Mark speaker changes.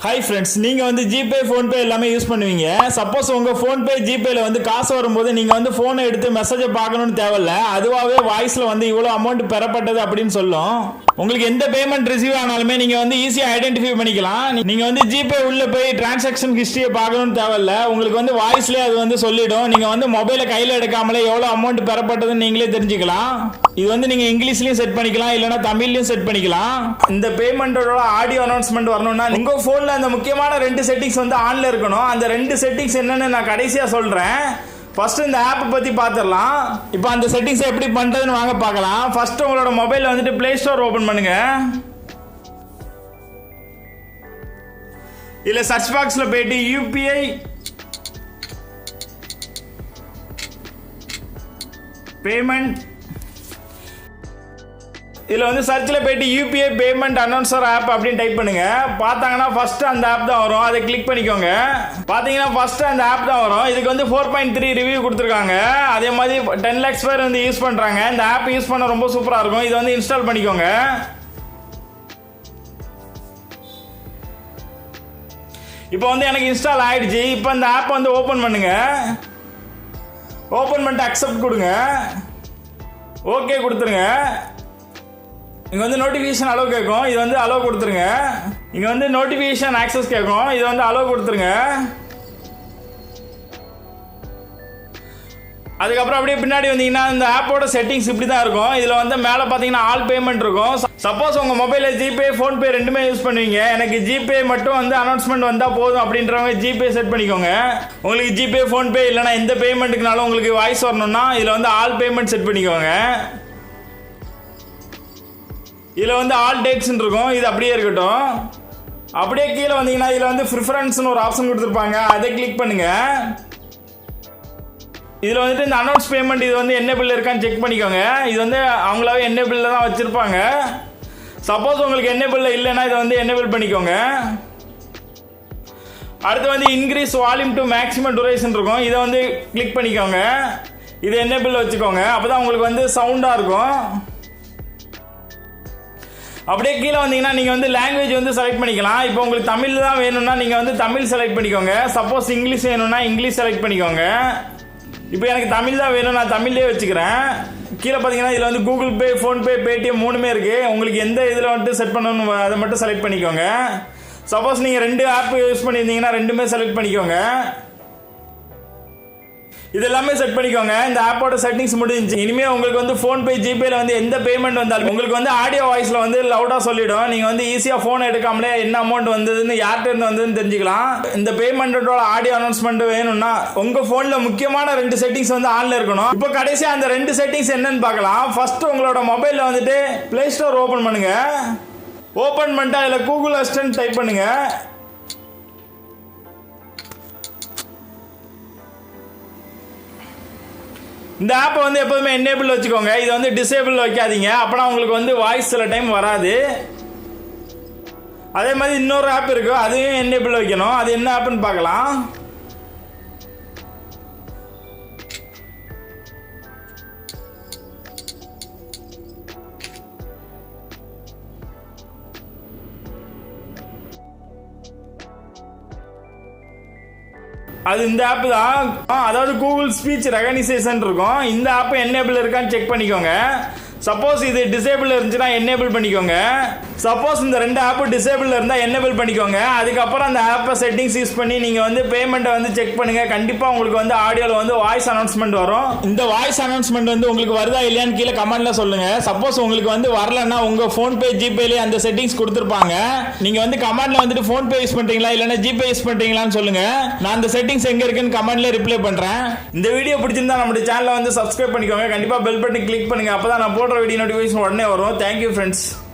Speaker 1: Hi friends, நீங்கள் வந்து GPay PhonePe எல்லாமே யூஸ் பண்ணுவீங்க. சப்போஸ் உங்கள் ஃபோன்பே ஜிபேல வந்து காசு வரும்போது நீங்கள் வந்து ஃபோனை எடுத்து மெசேஜை பார்க்கணும்னு தேவையில்ல, அதுவாகவே வாய்ஸில் வந்து இவ்வளோ அமௌண்ட் பெறப்பட்டது அப்படின்னு சொல்லும். உங்களுக்கு எந்த பேமெண்ட் ரிசீவ் ஆனாலுமே நீங்கள் வந்து ஈஸியாக ஐடென்டிஃபை பண்ணிக்கலாம். நீங்கள் வந்து ஜிபே உள்ள போய் டிரான்சாக்ஷன் ஹிஸ்ட்ரியை பார்க்கணும்னு தேவையில்ல, உங்களுக்கு வந்து வாய்ஸ்லேயே அது வந்து சொல்லிடும். நீங்கள் வந்து மொபைலை கையில் எடுக்காமலே எவ்வளோ அமௌண்ட் பெறப்பட்டதுன்னு நீங்களே தெரிஞ்சுக்கலாம். இது வந்து நீங்கள் இங்கிலீஷ்லையும் செட் பண்ணிக்கலாம், இல்லைனா தமிழ்லையும் செட் பண்ணிக்கலாம். இந்த பேமெண்ட்டோட ஆடியோ அனௌன்ஸ்மெண்ட் வரணும்னா உங்கள் ஃபோனில் அந்த முக்கியமான 2 செட்டிங்ஸ் வந்து ஆன்ல இருக்கணும். அந்த 2 செட்டிங்ஸ் என்னன்னு நான் கடைசியா சொல்றேன். ஃபர்ஸ்ட் இந்த ஆப் பத்தி பாத்துறலாம். இப்போ அந்த செட்டிங்ஸ் எப்படி பண்றதுன்னு வாங்க பார்க்கலாம். ஃபர்ஸ்ட் உங்களோட மொபைல்ல வந்துட்டு பிளே ஸ்டோர் ஓபன் பண்ணுங்க. இல்ல சர்ச் பாக்ஸ்ல போயிட்டு யூபிஐ பேமெண்ட், இதில் வந்து சர்ச்சில் போயிட்டு யூபிஐ பேமெண்ட் அனௌன்சர் ஆப் அப்படின்னு டைப் பண்ணுங்க. பார்த்தாங்கன்னா ஃபர்ஸ்ட் அந்த ஆப் தான் வரும், அதை கிளிக் பண்ணிக்கோங்க. பார்த்தீங்கன்னா ஃபர்ஸ்ட் அந்த ஆப் தான் வரும். இதுக்கு வந்து 4.3 ரிவ்யூ கொடுத்துருக்காங்க. அதே மாதிரி 10 lakhs பேர் வந்து யூஸ் பண்ணுறாங்க. இந்த ஆப் யூஸ் பண்ண ரொம்ப சூப்பராக இருக்கும். இதை வந்து இன்ஸ்டால் பண்ணிக்கோங்க. இப்போ வந்து எனக்கு இன்ஸ்டால் ஆயிடுச்சு. இப்போ இந்த ஆப் வந்து ஓப்பன் பண்ணுங்க. ஓப்பன் பண்ணிட்டு அக்செப்ட் கொடுங்க, ஓகே கொடுத்துருங்க. இங்கே வந்து நோட்டிஃபிகேஷன் அலோவ் கேட்கும், இது வந்து அலோவ் கொடுத்துருங்க. இங்கே வந்து நோட்டிஃபிகேஷன் ஆக்சஸ் கேட்கும், இது வந்து அலோவ் கொடுத்துருங்க. அதுக்கப்புறம் அப்படியே பின்னாடி வந்தீங்கன்னா இந்த ஆப்போட செட்டிங்ஸ் இப்படி தான் இருக்கும். இதில் வந்து மேலே பார்த்தீங்கன்னா ஆல் பேமெண்ட் இருக்கும். சப்போஸ் உங்கள் மொபைலில் ஜிபே ஃபோன்பே ரெண்டுமே யூஸ் பண்ணுவீங்க, எனக்கு ஜிபே மட்டும் வந்து அனௌன்ஸ்மெண்ட் வந்தால் போதும் அப்படின்றவங்க ஜிபே செட் பண்ணிக்கோங்க. உங்களுக்கு ஜிபே ஃபோன்பே இல்லைனா எந்த பேமெண்ட்டுக்குனாலும் உங்களுக்கு வாய்ஸ் வரணும்னா இதில் வந்து ஆல் பேமெண்ட் செட் பண்ணிக்கோங்க. இதில் வந்து ஆல் டேட்ஸ் இருக்கும், இது அப்படியே இருக்கட்டும். அப்படியே கீழே வந்தீங்கன்னா இதில் வந்து ப்ரிஃபரன்ஸ்னு ஒரு ஆப்ஷன் கொடுத்துருப்பாங்க, அதை கிளிக் பண்ணுங்க. இதில் வந்துட்டு இந்த அனௌன்ஸ் பேமெண்ட் இது வந்து என்னபிள் இருக்கான்னு செக் பண்ணிக்கோங்க. இது வந்து அவங்களாவே என்னபிளில் தான் வச்சுருப்பாங்க. சப்போஸ் உங்களுக்கு என்னபிளில் இல்லைன்னா இதை வந்து என்னபிள் பண்ணிக்கோங்க. அடுத்து வந்து increase volume to maximum duration இருக்கும், இதை வந்து கிளிக் பண்ணிக்கோங்க. இது என்னபிள் வச்சுக்கோங்க, அப்போ தான் உங்களுக்கு வந்து சவுண்டாக இருக்கும். அப்படியே கீழே வந்தீங்கன்னா நீங்கள் வந்து லாங்குவேஜ் வந்து செலக்ட் பண்ணிக்கலாம். இப்போ உங்களுக்கு தமிழ் தான் வேணும்னா நீங்கள் வந்து தமிழ் செலக்ட் பண்ணிக்கோங்க. சப்போஸ் இங்கிலீஷ் வேணும்னா இங்கிலீஷ் செலக்ட் பண்ணிக்கோங்க. இப்போ எனக்கு தமிழ் தான் வேணும், நான் தமிழ்லேயே வச்சுக்கிறேன். கீழே பார்த்தீங்கன்னா இதில் வந்து கூகுள் பே, ஃபோன்பே, பேடிஎம் 3மே இருக்குது. உங்களுக்கு எந்த இதில் வந்துட்டு செட் பண்ணணும் அதை மட்டும் செலக்ட் பண்ணிக்கோங்க. சப்போஸ் நீங்கள் 2 ஆப் யூஸ் பண்ணியிருந்தீங்கன்னா 2மே செலக்ட் பண்ணிக்கோங்க. இது எல்லாமே செட் பண்ணிக்கோங்க. இந்த ஆப்போட செட்டிங்ஸ் முடிஞ்சிச்சு. இனிமே உங்களுக்கு வந்து ஃபோன்பே ஜிபேல வந்து எந்த பேமெண்ட் வந்தாலும் உங்களுக்கு வந்து ஆடியோ வாய்ஸ்ல வந்து லவுடா சொல்லிடும். நீங்க வந்து ஈஸியா போன் எடுக்காமலே என்ன அமௌண்ட் வந்ததுன்னு யார்கிட்ட இருந்து வந்ததுன்னு தெரிஞ்சுக்கலாம். இந்த பேமெண்டோட ஆடியோ அனௌன்ஸ்மெண்ட் வேணும்னா உங்க போன்ல முக்கியமான 2 செட்டிங்ஸ் வந்து ஆன்ல இருக்கணும். இப்போ கடைசியா அந்த 2 செட்டிங்ஸ் என்னன்னு பார்க்கலாம். ஃபர்ஸ்ட் உங்களோட மொபைல்ல வந்துட்டு பிளே ஸ்டோர் ஓபன் பண்ணுங்க. ஓபன் பண்ணிட்டு அதுல கூகுள் அசிஸ்டன்ட் டைப் பண்ணுங்க. இந்த ஆப்பை வந்து எப்போதுமே என்னேபிள் வச்சுக்கோங்க, இது வந்து டிசேபிள் வைக்காதீங்க, அப்போனா உங்களுக்கு வந்து வாய்ஸ் சில டைம் வராது. அதே மாதிரி இன்னொரு ஆப் இருக்கு, அதையும் என்னேபிள் வைக்கணும். அது என்ன ஆப்னு பார்க்கலாம். அது இந்த ஆப் தான், அதாவது கூகுள் ஸ்பீச் ரெகனைசேஷன் இருக்கும். இந்த ஆப் என்னேபிள் இருக்கான்னு செக் பண்ணிக்கோங்க. சப்போஸ் இது டிசேபிள் இருந்துச்சுன்னா என்னேபிள் பண்ணிக்கோங்க. சப்போஸ் இந்த 2 ஆப் டிசேபிள் இருந்தால் என்னேபிள் பண்ணிக்கோங்க. அதுக்கப்புறம் அந்த ஆப்பை செட்டிங்ஸ் யூஸ் பண்ணி நீங்கள் வந்து பேமெண்ட்டை வந்து செக் பண்ணுங்க. கண்டிப்பாக உங்களுக்கு வந்து ஆடியோவில் வந்து வாய்ஸ் அனௌன்ஸ்மெண்ட் வரும். இந்த வாய்ஸ் அனௌன்ஸ்மெண்ட் வந்து உங்களுக்கு வருதா இல்லையான்னு கீழே கமெண்ட்ல சொல்லுங்க. சப்போஸ் உங்களுக்கு வந்து வரலன்னா உங்க ஃபோன்பே ஜிபேலேயே அந்த செட்டிங்ஸ் கொடுத்துருப்பாங்க. நீங்க வந்து கமெண்ட்ல வந்துட்டு ஃபோன்பே யூஸ் பண்றீங்களா இல்லைன்னா ஜிபே யூஸ் பண்றீங்களான்னு சொல்லுங்க. நான் அந்த செட்டிங்ஸ் எங்க இருக்குன்னு கமெண்ட்ல ரிப்ளை பண்றேன். இந்த வீடியோ பிடிச்சிருந்தா நம்ம சேனலை வந்து சப்ஸ்கிரைப் பண்ணிக்கோங்க. கண்டிப்பா பெல் பட்டன் கிளிக் பண்ணுங்க, அப்பதான் நான் போடுற வீடியோ நோட்டிஃபிகேஷன் உடனே வரும். Thank you friends.